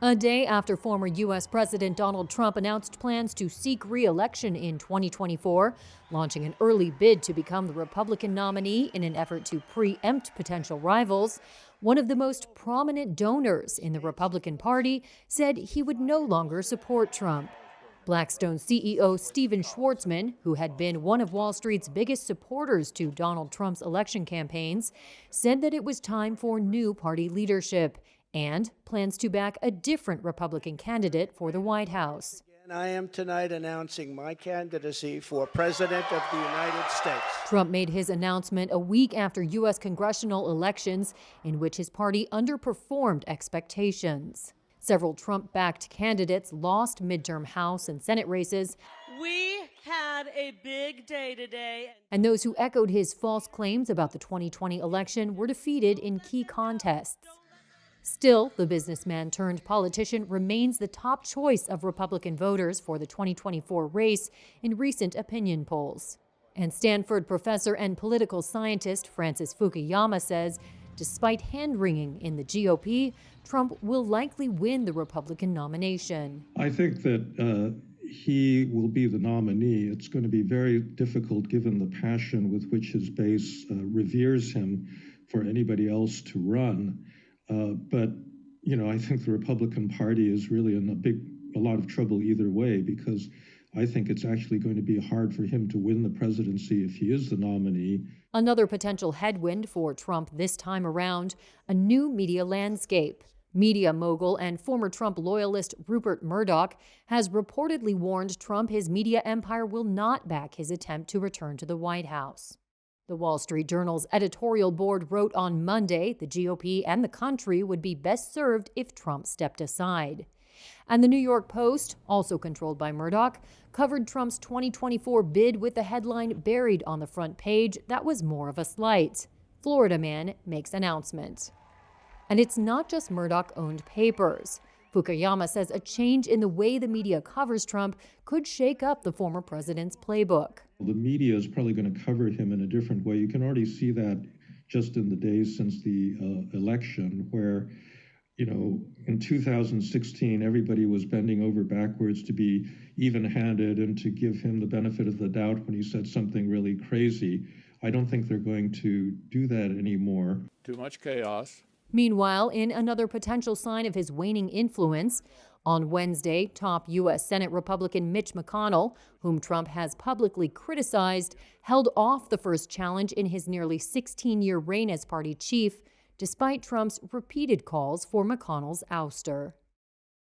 A day after former U.S. President Donald Trump announced plans to seek re-election in 2024, launching an early bid to become the Republican nominee in an effort to preempt potential rivals, one of the most prominent donors in the Republican Party said he would no longer support Trump. Blackstone CEO Stephen Schwarzman, who had been one of Wall Street's biggest supporters to Donald Trump's election campaigns, said that it was time for new party leadership and plans to back a different Republican candidate for the White House. I am tonight announcing my candidacy for President of the United States. Trump made his announcement a week after U.S. congressional elections in which his party underperformed expectations. Several Trump-backed candidates lost midterm House and Senate races. We had a big day today. And those who echoed his false claims about the 2020 election were defeated in key contests. Still, the businessman turned politician remains the top choice of Republican voters for the 2024 race in recent opinion polls. And Stanford professor and political scientist Francis Fukuyama says, despite hand-wringing in the GOP, Trump will likely win the Republican nomination. I think that he will be the nominee. It's going to be very difficult, given the passion with which his base reveres him, for anybody else to run. But, you know, I think the Republican Party is really in a lot of trouble either way, because I think it's actually going to be hard for him to win the presidency if he is the nominee. Another potential headwind for Trump this time around, a new media landscape. Media mogul and former Trump loyalist Rupert Murdoch has reportedly warned Trump his media empire will not back his attempt to return to the White House. The Wall Street Journal's editorial board wrote on Monday the GOP and the country would be best served if Trump stepped aside. And the New York Post, also controlled by Murdoch, covered Trump's 2024 bid with the headline buried on the front page that was more of a slight. Florida man makes announcement. And it's not just Murdoch-owned papers. Fukuyama says a change in the way the media covers Trump could shake up the former president's playbook. The media is probably going to cover him in a different way. You can already see that just in the days since the election, where, you know, in 2016, everybody was bending over backwards to be even-handed and to give him the benefit of the doubt when he said something really crazy. I don't think they're going to do that anymore. Too much chaos. Meanwhile, in another potential sign of his waning influence, on Wednesday, top U.S. Senate Republican Mitch McConnell, whom Trump has publicly criticized, held off the first challenge in his nearly 16-year reign as party chief, despite Trump's repeated calls for McConnell's ouster.